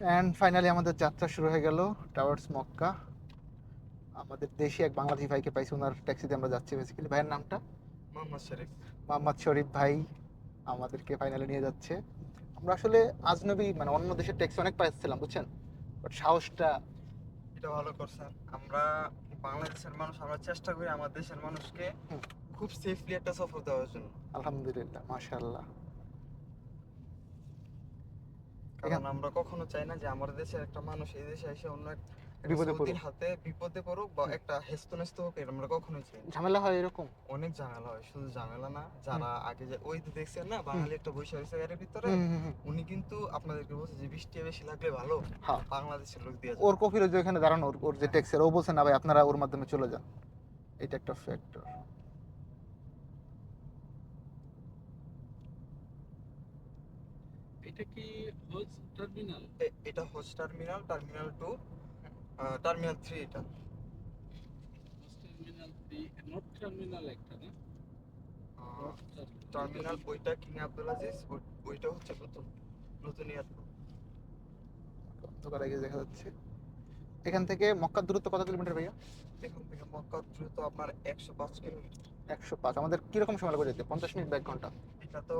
And finally আমাদের যাত্রা শুরু হয়ে গেল টাওয়ার্ডস মক্কা। আমাদের দেশে এক বাংলাদেশি ভাইকে পাইছি, ওনার ট্যাক্সিতে আমরা যাচ্ছি। বেসিক্যালি ভাইয়ের নামটা মোহাম্মদ শরীফ। মোহাম্মদ শরীফ ভাই আমাদেরকে ফাইনালি নিয়ে যাচ্ছে। আমরা আসলে আজনবী, মানে অন্য দেশের ট্যাক্সি অনেক পাইছিলাম বুঝছেন, বাট সাহসটা। এটা ভালো করছেন। আমরা বাংলাদেশের মানুষ, আমরা চেষ্টা করি আমার দেশের মানুষকে হুম, খুব সেফলি একটা সফর দেওয়ার জন্য। আলহামদুলিল্লাহ, মাশাআল্লাহ। এখান কারণ আমরা কখনো চাই না যে আমার দেশের একটা মানুষ এই দেশে এসে অন্য একটা বিপদে সৌদির পড়ুক। হাতে বিপদে পড়ুক বা হুম, একটা হেস্তনেস্ত হোক, এটা আমরা কখনোই চাই না। ঝামেলা হয় এরকম। অনেক ঝামেলা হয়, শুধু ঝামেলা না, হুম, যারা আগে যে ওই যে দেখছেন না হুম, বাঙালি একটা বৈশাখ গাড়ির ভিতরে, হুম, হুম, হুম। উনি কিন্তু আপনাদেরকে বলছে যে বৃষ্টি বেশি লাগলে ভালো হ্যাঁ, বাংলাদেশের লোক দিয়ে ওর যাবে। কফির যে ওখানে দাঁড়ানো, ওর যে হ্যাঁ, ট্যাক্সের, ও বলছে না ভাই আপনারা ওর মাধ্যমে চলে যান। এটা একটা ফ্যাক্টর। এটা কি হজ টার্মিনাল? এটা হজ টার্মিনাল, টার্মিনাল 2, টার্মিনাল 3 এটা। হজ টার্মিনাল 3, নর্থ টার্মিনাল একটা না? নর্থ টার্মিনাল ওইটা কিং আব্দুল আজিজ, ওইটা হচ্ছে নতুন নতুন এয়ারপোর্ট। অন্ধকার আগে দেখা যাচ্ছে। এখান থেকে মক্কার দূরত্ব কত কিলোমিটার ভাইয়া? এখান থেকে মক্কা দ্রুত আপনার 105 কিলোমিটার। 105। আমাদের কিরকম সময় লাগবে যেতে? 50 মিনিট বা 1 ঘন্টা এটা তো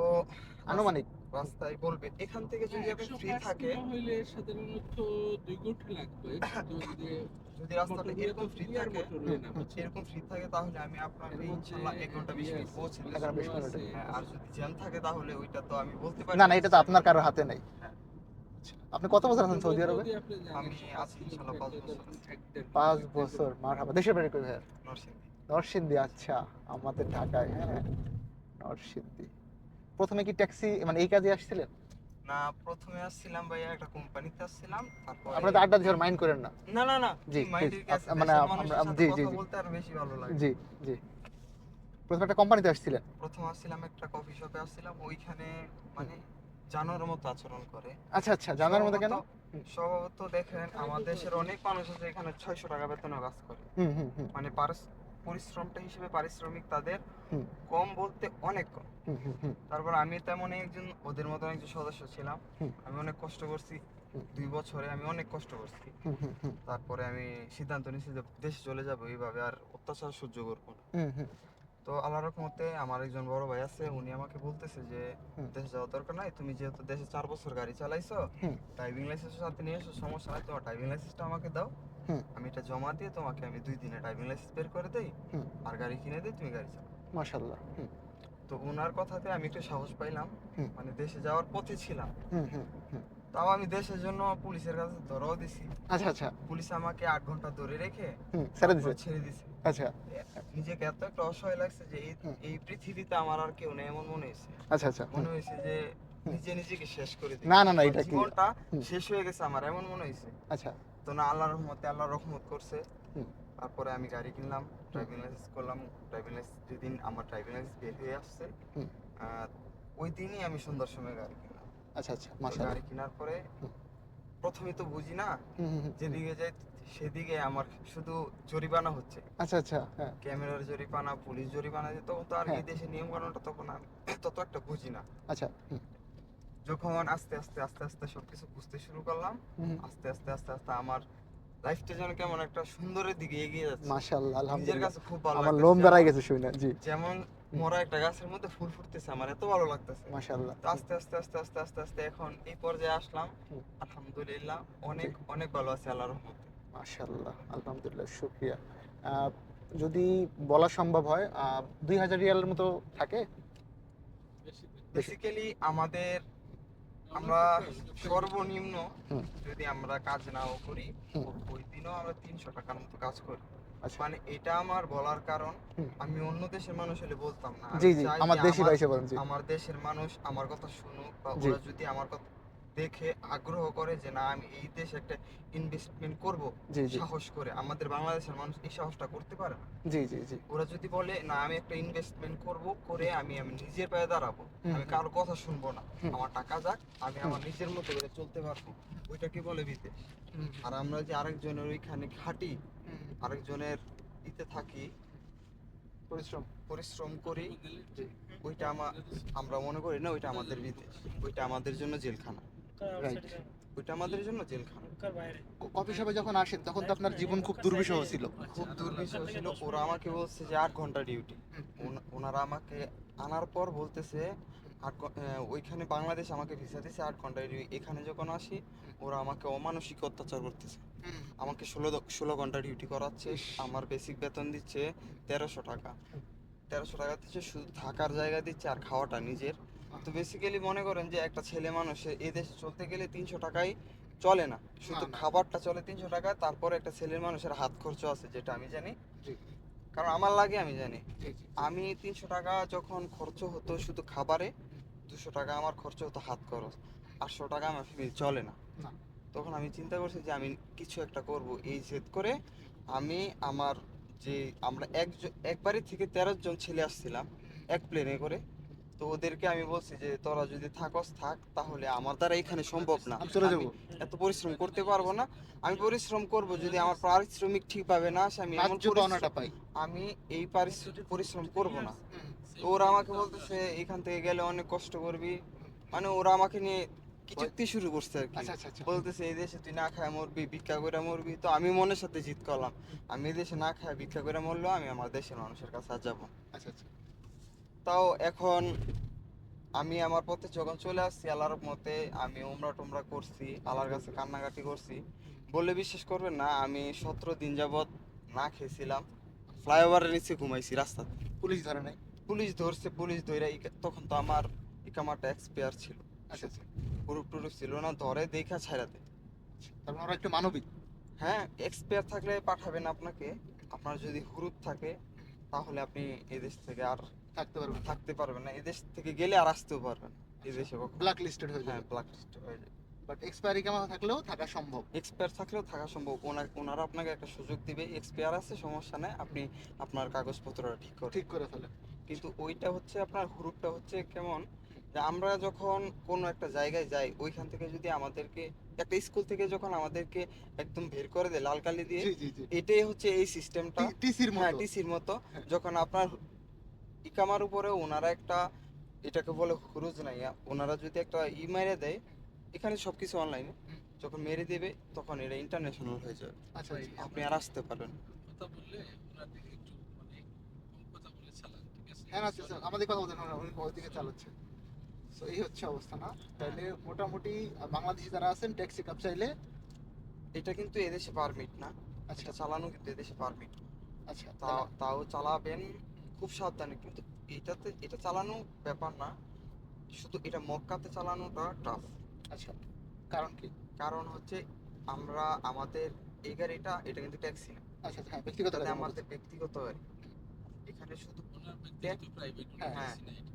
আনুমানিক? রাস্তায় বলবে। এখান থেকে না, যদি আপনি ফ্রি 105 থাকে, কিলো হইলে সাধারণত 2 ঘন্টা লাগবে, কিন্তু ওই যে যদি রাস্তাটা মোটরওয়ে তো এরকম ফ্রি ফ্রি আর থাকে, মোটরওয়ে না, বুঝছেন? এরকম ফ্রি থাকে তাহলে আমি আপনাকে এর মধ্যে ইনশাল্লাহ 1 ঘন্টা 20 মিনিট পৌঁছে দিই। 11-20 স্লো মিনিটে? আছে। হ্যাঁ, আর যদি জ্যাম থাকে তাহলে ওইটা তো আমি বলতে পারি না না না, যে এটা তো জ্যাম আপনার হবে। কারোর হাতে নেই। হ্যাঁ, আচ্ছা, আপনি কত বছর আছেন সৌদি মোটরওয়েতেও আরবে? দিয়ে আপনি যান, আমি 105 আছি ইনশাল্লাহ কিলোমিটার 5 তো বছর ধরুন আছি। 5 1.5 বছর, ঘন্টা। মারহাবা। দেশের বাড়ি কই ভাইয়া? নরসিংদী। নরসিংদী। আচ্ছা, আমাদের ঢাকায়। হ্যাঁ, নরসিংদী। প্রথমে কি ট্যাক্সি, মানে এই কাজে আসছিলেন? না, প্রথমে আসছিলাম ভাইয়া একটা কোম্পানিতে আসছিলাম, তারপরে আপনারা তো আড্ডা দিচ্ছেন, মাইন্ড করেন না। না না না, জি কি প্লিজ, মাইন্ডের কি আছে, মানে দেশের আমরা মানুষের সাথে জি জি কথা জি বলতে আরো বেশি ভালো লাগে। জি জি। প্রথমে একটা কোম্পানিতে আসছিলেন? প্রথম আসছিলাম একটা কফি শপে আসছিলাম, ওইখানে হুম। মানে জানোয়ারের মতো আচরণ করে। আচ্ছা আচ্ছা, জানার মতো স্বভাবত কেন? হুম স্বভাবত দেখেন আমার দেশের অনেক মানুষ আছে এখানে 600 টাকা বেতনে কাজ করে। হুম হুম হুম মানে পরিশ্রমটা হিসেবে পারিশ্রমিক তাদের হুম কম বলতে অনেক কম। হুম হুম হুম তারপর আমি তেমন একজন ওদের মতন একজন সদস্য ছিলাম। হুম আমি অনেক কষ্ট করছি, হুম 2 বছরে আমি অনেক কষ্ট করছি। হুম হুম হুম তারপরে আমি সিদ্ধান্ত নিয়েছি যে দেশে চলে যাবো, এইভাবে আর অত্যাচার সহ্য করবো না। হুম হুম তো আল্লাহর রহমতে আমার একজন বড় ভাই আছে, উনি আমাকে বলতেছে যে হুম দেশে যাওয়ার দরকার নাই, তুমি যেহেতু দেশে 4 বছর গাড়ি চালাইছো, হুম ড্রাইভিং লাইসেন্সের সাথে নিয়ে এসো, সমস্যা নাই, তোমার ড্রাইভিং লাইসেন্সটা আমাকে দাও, হুম আমি এটা জমা দিয়ে তোমাকে আমি 2 দিনে ড্রাইভিং লাইসেন্স বের করে দেই, হুম আর গাড়ি কিনে দিই, তুমি গাড়ি চালাও। মাশাআল্লাহ। হুম তো ওনার কথাতে আমি একটু সাহস পাইলাম, হুম মানে দেশে যাওয়ার পথে ছিলাম। হুম হুম হুম তাও আমি দেশের জন্য পুলিশের কাছে ধরাও দিছি। আচ্ছা আচ্ছা। পুলিশ আমাকে 8 ঘন্টা ধরে রেখে হুম, ছেড়ে তারপর দিছে? ছেড়ে দিছে। আচ্ছা। নিজেকে এত একটা অসহায় লাগছে যে এই হুম এই পৃথিবীতে আমার আর কেউ নেই এমন মনে হয়েছে। আচ্ছা আচ্ছা। হুম মনে হয়েছে যে হুম নিজে নিজেকে শেষ করে দিই, না না না, আমার এটা কি? জীবনটা হুম শেষ হয়ে গেছে আমার এমন মনে হয়েছে। আচ্ছা। তো না, আল্লাহর রহমতে আল্লাহ রহমত করছে। হুম তারপরে আমি গাড়ি কিনলাম, হুম ড্রাইভিং লাইসেন্স করলাম। ড্রাইভিং লাইসেন্স যেদিন আমার ড্রাইভিং লাইসেন্স বের হয়ে আসছে, হুম আহ, ওই দিনই আমি সুন্দর সময় গাড়ি কিনলাম। আচ্ছা আচ্ছা, তো মাশাআল্লাহ। গাড়ি কেনার পরে হুম প্রথমে তো বুঝি না, হুম হুম হুম। যেদিকে যাই সেদিকে আমার শুধু জরিমানা হচ্ছে। আচ্ছা আচ্ছা। হ্যাঁ ক্যামেরার জরিমানা, পুলিশ জরিমানা, যে তখন তো আর হ্যাঁ। এই দেশের নিয়ম কানুনটা তখন আমি তত একটা বুঝি না। আচ্ছা। হুম যখন আস্তে আস্তে আস্তে আস্তে সবকিছু বুঝতে শুরু করলাম, হুম আস্তে আস্তে আস্তে আস্তে আমার লাইফটা যেন কেমন একটা সুন্দরের দিকে এগিয়ে যাচ্ছে। মাশাআল্লাহ, নিজের আলহামদুলিল্লাহ। কাছে খুব ভালো আমার লাগতেছে, লোম যেমন দাঁড়ায় গেছে শুনে। জি। যেমন হুম মরা একটা গাছের মধ্যে ফুল ফুটতেছে, আমার এত ভালো লাগতেছে। মাশাআল্লাহ। তো হুম আস্তে আস্তে আস্তে আস্তে আস্তে আস্তে এখন এই পর্যায়ে আসলাম। হুম আলহামদুলিল্লাহ, জি। অনেক অনেক ভালো আছে আল্লাহর রহমতে। মাশাআল্লাহ, আলহামদুলিল্লাহ, শুকরিয়া। আহ, যদি বলা সম্ভব হয়, 2000 রিয়ালের মতো থাকে? বেশি দিন। বেশি? বেসিক্যালি আমাদের, অনেক আমরা কিছু আছে, প্যাকেজ আছে। সর্বনিম্ন হুম যদি আমরা কাজ নাও করি, হুম ওই দিনও আমরা 300 টাকার মতো কাজ করি। আচ্ছা। মানে এটা আমার বলার কারণ, হুম আমি অন্য দেশের মানুষ হলে বলতাম না। জি আমি জি, চাই আমার যে দেশি আমার ভাই সে বলেন। জি আমার দেশের মানুষ আমার কথা শুনুক, বা জি ওরা যদি আমার কথা দেখে আগ্রহ করে যে না আমি এই দেশে একটা ইনভেস্টমেন্ট করব, জি জি সাহস করে। আমাদের বাংলাদেশের মানুষ এই সাহসটা করতে পারে না। জি জি জি। ওরা যদি বলে না আমি একটা ইনভেস্টমেন্ট করব, করে আমি আমি নিজের পায়ে দাঁড়াবো, হুম আমি হুম কারো কথা শুনবো না, হুম আমার টাকা যাক, আমি হুম আমার নিজের মতো করে চলতে পারবো, ওইটাকে বলে বিদেশ। হুম আর আমরা যে আরেকজনের ওইখানে খাটি, হুম হুম। আরেকজনের ইতে থাকি, পরিশ্রম। পরিশ্রম করি, জি। ওইটা আমরা মনে করি না ওইটা আমাদের বিদেশ, ওইটা আমাদের জন্য জেলখানা। রাইট। ওইটা আমাদের জন্য জেলখানা। কফি শপে যখন আসেন তখন তো আপনার জীবন খুব দুর্বিষহ ছিল। খুব দুর্বিষহ ছিল। ওরা আমাকে বলছে যে 8 ঘন্টা ডিউটি। ওনারা আমাকে আনার পর বলতেছে ওইখানে বাংলাদেশ আমাকে ভিসা দিছে 8 ঘন্টা ডিউটি। এখানে যখন আসি ওরা আমাকে অমানসিক অত্যাচার করতেছে। আমাকে 16 ঘন্টা ডিউটি করাচ্ছে। ইস। আমার বেসিক বেতন দিচ্ছে 1300 টাকা। 1300 টাকা দিচ্ছে, শুধু থাকার জায়গা দিচ্ছে আর খাওয়াটা নিজের। তো বেসিক্যালি মনে করেন যে একটা ছেলে মানুষ এই দেশে চলতে গেলে 300 টাকায় চলে না, শুধু না, না। খাবারটা চলে 300 টাকা। তারপরে একটা ছেলের মানুষের হাত খরচ আছে, যেটা আমি জানি, জি, কারণ আমার লাগে, আমি জানি। জি, জি। আমি 300 টাকা যখন খরচ হতো শুধু খাবারে, 200 টাকা আমার খরচ হতো হাত খরচ, 800 টাকা আমার ফ্যামিলি চলে না। না। তখন আমি চিন্তা করছি যে আমি কিছু একটা করব। এই জেদ করে আমি আমার যে আমরা এক বাড়ি থেকে 13 জন ছেলে আসছিলাম এক প্লেনে করে। তো ওদেরকে আমি বলছি যে তোরা যদি থাকস থাক, তাহলে আমার দ্বারা এখানে সম্ভব না, আমি চলে আমি যাবো। এত পরিশ্রম করতে পারবো না। আমি পরিশ্রম করব যদি আমার পারিশ্রমিক ঠিকভাবে না আসে, আমি এমন ন্যায্য পাওনাটা পাই। আমি এই পরিশ্রম করব না। হুম। তো ওরা আমাকে বলতেছে এখান থেকে গেলে অনেক কষ্ট করবি, মানে ওরা আমাকে নিয়ে কিচুক্তি শুরু করছে আর কি। আচ্ছা, আচ্ছা, আচ্ছা। বলতেছে এই দেশে তুই না খায় মরবি, ভিক্ষা করে মরবি। তো আমি মনের সাথে জিত করলাম, আমি এই দেশে না খায় ভিক্ষা করে মরলেও আমি আমার দেশের মানুষের কাছে আর যাবো। আচ্ছা, আচ্ছা। তাও এখন আমি আমার পথে যখন চলে আসছি আল্লাহর মতে, আমি উমরা টুমরা করছি, আল্লাহর কাছে কান্নাকাটি করছি। বললে বিশ্বাস করবেন না, আমি 17 দিন যাবত না খেয়েছিলাম, ফ্লাইওভারের নিচে ঘুমাইছি রাস্তাতে। পুলিশ ধরে নাই? পুলিশ ধরছে, পুলিশ ধরে তখন তো আমার ইকামাটা এক্সপায়ার ছিল, আচ্ছা, আচ্ছা। পুরুপ টুরুপ ছিল না, ধরে দেখা ছাড়াতে। তার মানে ওরা একটু মানবিক। হ্যাঁ, এক্সপায়ার থাকলে পাঠাবেন আপনাকে। আপনার যদি হুরুপ থাকে তাহলে আপনি এদেশ থেকে আর থাকতে পারবেন। থাকতে পারবেন না, এদেশ থেকে গেলে আর আসতেও পারবেন না এদেশে কখনো। ব্ল্যাক লিস্টেড হয়ে হ্যাঁ, যাবে। ব্ল্যাক লিস্ট হয়ে যায়। বাট এক্সপায়ারি কামা থাকলেও থাকা সম্ভব। এক্সপায়ার থাকলেও থাকা সম্ভব। ওনারা আপনাকে একটা সুযোগ দিবে, এক্সপায়ার আছে সমস্যা নেই, আপনি আপনার কাগজপত্রটা ঠিক করেন। ঠিক করে ফেলে। কিন্তু ওইটা হচ্ছে আপনার হুরুপটা হচ্ছে কেমন, যে আমরা যখন কোনো একটা জায়গায় যাই, ওইখান থেকে যদি আমাদেরকে একটা স্কুল থেকে যখন আমাদেরকে একদম বের করে দেয় লাল কালি দিয়ে, জি, জি, জি। এটাই হচ্ছে এই সিস্টেমটা। টিসির হ্যাঁ, মতো। টিসির মতো। হ্যাঁ। যখন আপনার ইকামার উপরে ওনারা একটা, এটাকে বলে হুরুজ নাইয়া, ওনারা যদি একটা মেরে দেয়, এখানে সবকিছু অনলাইনে, হুম। যখন মেরে দেবে তখন এটা ইন্টারন্যাশনাল হয়ে যাবে, আচ্ছা, আচ্ছা। আপনি আর আসতে পারবেন না। কথা বললে ওনার দিকে একটু মানে কম কথা বলে চালান, ঠিক আছে? হ্যাঁ, আচ্ছা, আচ্ছা। আমাদের কথা বলতে হবে না, উনি ওইদিকে চালাচ্ছে। সো এই হচ্ছে অবস্থা না? তাহলে মোটামুটি বাংলাদেশি যারা আছেন ট্যাক্সি কাপ চাইলে। এটা কিন্তু এদেশে পারমিট না, আচ্ছা, এটা চালানো কিন্তু এদেশে পারমিট। আচ্ছা। তাও চালাবেন খুব সাবধানে, কিন্তু এটা চালানো ব্যাপার না, শুধু এটা মক্কাতে চালানোটা টাফ। আচ্ছা, কারণ কি? কারণ হচ্ছে আমরা আমাদের এই গাড়িটা, এটা কিন্তু ট্যাক্সি না, আচ্ছা, হ্যাঁ, ব্যক্তিগত এটা গাড়ি আমাদের ব্যক্তিগত গাড়ি। এখানে শুধু ওনার ব্যক্তিগত প্রাইভেট হ্যাঁ, হ্যাঁ। না এটা।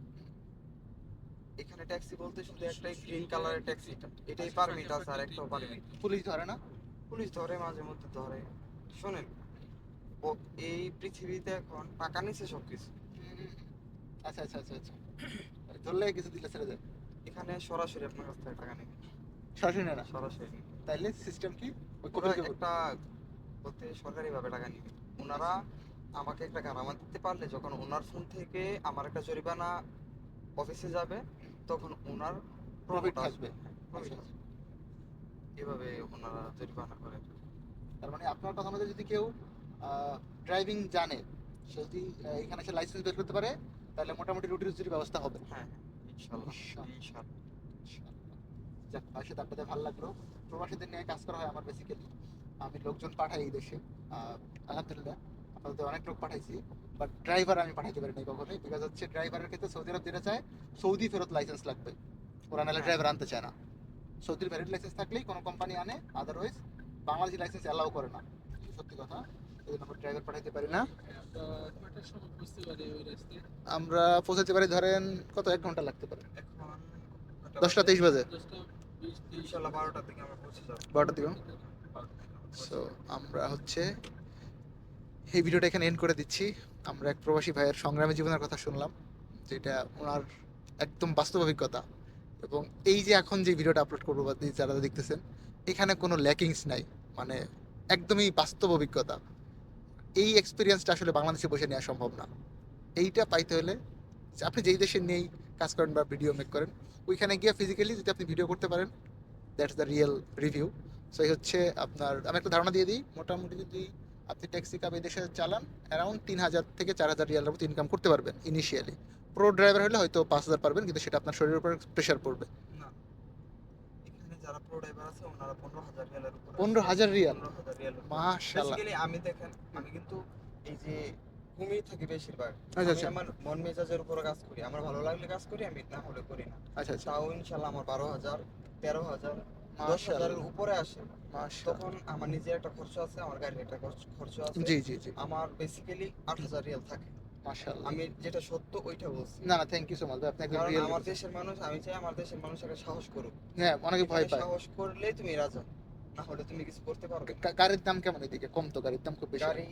এখানে ট্যাক্সি বলতে শুধু একটাই গ্রিন কালারের ট্যাক্সিটা, এটাই আচ্ছা, পারমিট আছে, আর একটাও পারমিট। পুলিশ ধরে না? পুলিশ ধরে, মাঝে মধ্যে ধরে। শোনেন, ও এই পৃথিবীতে এখন টাকা নিচ্ছে সবকিছু। আচ্ছা, আচ্ছা, আচ্ছা, আচ্ছা। ধরলে কিছু দিলে ছেড়ে দেয়? এখানে সরাসরি আপনার কাছ থেকে টাকা নেবে, সরাসরি নেয় না? সরাসরি। তাইলে সিস্টেম কি? ওই ওরা কপিল একটা বলতে সরকারি ভাবে টাকা নিবে। ওনারা আমাকে একটা গারামা দিতে পারলে, যখন ওনার ফোন থেকে আমার একটা জরিমানা অফিসে যাবে, তখন ওনার প্রফিট profit থাকবে। আসবে। Profit আসবে। এভাবে ওনারা জরিমানা করে। তার মানে আপনার কথা মতো যদি কেউ ড্রাইভিং জানে, সে যদি এখানে এসে লাইসেন্স বের করতে পারে, তাহলে মোটামুটি রুটি রুজির ব্যবস্থা হবে। হ্যাঁ, ইনশাল্লাহ, ইনশাল্লাহ। ইনশাল্লাহ। যাক, ভাইয়ের সাথে আপনাদের ভালো লাগলো। প্রবাসীদের নিয়ে কাজ করা হয় আমার বেসিক্যালি। আমি লোকজন পাঠাই এই দেশে, আলহামদুলিল্লাহ আপাতত অনেক লোক পাঠাইছি। বাট ড্রাইভার আমি পাঠাইতে পারি নাই কখনোই, বিকজ হচ্ছে ড্রাইভারের ক্ষেত্রে সৌদি আরব যেটা চায়, সৌদি ফেরত লাইসেন্স লাগবে। ওরা নাহলে হ্যাঁ। ড্রাইভার আনতে চায় না। সৌদির ভ্যালিড লাইসেন্স থাকলেই কোনো কোম্পানি আনে, আদারওয়াইজ বাংলাদেশি লাইসেন্স অ্যালাউ করে না। সত্যি কথা, এই জন্য আমরা ড্রাইভার পাঠাইতে পারি না। আমরা কয়টার সময় বুঝতে পারি ওই রাস্তায়? আমরা পৌঁছাতে পারি ধরেন কত, 1 ঘন্টা লাগতে পারে। এখন 10টা 23 বাজে, 10টা 20 ইনশাল্লাহ 12টার দিকে আমরা পৌঁছে যাবো। 12টার দিকে। সো আমরা হচ্ছে এই ভিডিওটা এখানে এন্ড করে দিচ্ছি। আমরা এক প্রবাসী ভাইয়ের সংগ্রামী জীবনের কথা শুনলাম, যেটা ওনার একদম বাস্তব অভিজ্ঞতা। এবং এই যে এখন যে ভিডিওটা আপলোড করবো বা যারা দেখতেছেন, এখানে কোনো ল্যাকিংস নাই, মানে একদমই বাস্তব অভিজ্ঞতা। এই এক্সপিরিয়েন্সটা আসলে বাংলাদেশে বসে নেওয়া সম্ভব না। এইটা পাইতে হলে যে আপনি যেই দেশে নেই কাজ করেন বা ভিডিও মেক করেন, ওইখানে গিয়ে ফিজিক্যালি যদি আপনি ভিডিও করতে পারেন, that's the real review. So এই হচ্ছে আপনার, আমি একটা ধারণা দিয়ে দিই, মোটামুটি যদি আপনি ট্যাক্সি কাপ এই দেশে চালান অ্যারাউন্ড 3,000 থেকে 4,000 রিয়ালের মতো ইনকাম করতে পারবেন ইনিশিয়ালি। প্রো ড্রাইভার হলে হয়তো 5,000 পারবেন, কিন্তু সেটা আপনার শরীরের উপর প্রেশার পড়বে। না, এখানে যারা প্রো ড্রাইভার আছে ওনারা 15,000 রিয়ালের উপরে 15,000 রিয়াল, 15,000 রিয়াল। মাশাআল্লাহ। বেসিক্যালি আমি দেখেন, আমি কিন্তু এই যে ঘুমিয়ে থাকি বেশিরভাগ। আচ্ছা আমি আচ্ছা আমার মন মেজাজের উপরে কাজ করি, আমার ভালো লাগলে কাজ করি, আমি না হলে করি না। আচ্ছা আচ্ছা, তাও ইনশাল্লাহ আমার 12,000, 13,000, মাশাআল্লাহ 10,000-এর উপরে আসে। মাশাআল্লাহ। তখন আমার নিজের একটা খরচ আছে, আমার গাড়ির একটা খরচ আছে। জি জি জি, আমার বেসিক্যালি 8,000 রিয়াল থাকে। মাশাআল্লাহ। আমি যেটা সত্য ওইটা বলছি। না না, থ্যাংক ইউ সো মাচ ভাই, আপনি একদম কারণ রিয়েল। আমার দেশের মানুষ, আমি চাই আমার দেশের মানুষ একটা সাহস করুক। হ্যাঁ, অনেকে ভয় এখানে পায়। সাহস করলে তুমি রাজা, না হলে তুমি কিছু করতে পারবে না। গাড়ির দাম কেমন এদিকে? কম তো, গাড়ির দাম খুব বেশি। গাড়ি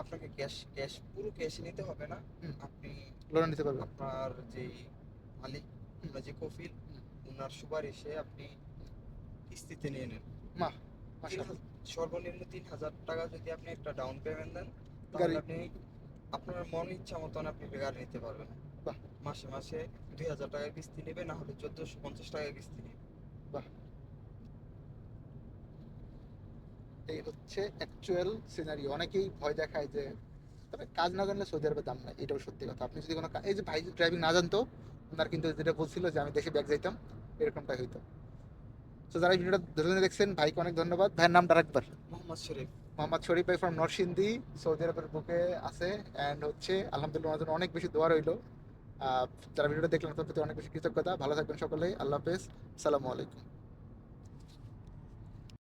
আপনাকে ক্যাশ পুরো ক্যাশে নিতে হবে না। হুম। আপনি লোনে নিতে পারবেন। আপনার যে মালিক, আপনার যে কফিল, ওনার সুপারিশে আপনি কিস্তিতে নিয়ে নেন। বাহ, মাশাআল্লাহ। সর্বনিম্ন 3,000 টাকা যদি আপনি একটা ডাউন পেমেন্ট দেন, গাড়ি। তাহলে আপনি আপনার মন ইচ্ছা মতন আপনি একটা গাড়ি নিতে পারবেন। বাহ। মাসে মাসে 2,000 টাকা কিস্তি নেবে, না হলে 1,450 টাকা কিস্তি নেবে। বাহ। এই হচ্ছে অ্যাকচুয়াল সিনারিও। অনেকেই ভয় দেখায় যে, তবে কাজ না জানলে সৌদি আরবে দাম নাই, এটাও সত্যি কথা। আপনি যদি কোনো এই যে ভাই ড্রাইভিং না জানতো, ওনার কিন্তু যেটা বলছিল যে আমি দেশে ব্যাগ যাইতাম, এরকমটাই হইতো। তো যারা এই ভিডিওটা ধরে ধরে দেখছেন, ভাইকে অনেক ধন্যবাদ। ভাইয়ের নামটা রাখবার? মোহাম্মদ শরীফ। মোহাম্মদ শরীফ ভাই ফ্রম নরসিংদী, সৌদি আরবের বুকে আছে। অ্যান্ড হচ্ছে আলহামদুলিল্লাহ ওনার জন্য অনেক বেশি দোয়া রইলো। যারা ভিডিওটা দেখলেন তাদের প্রতি অনেক বেশি কৃতজ্ঞতা। ভালো থাকবেন সকলেই, আল্লাহ হাফেজ, আসসালামু আলাইকুম।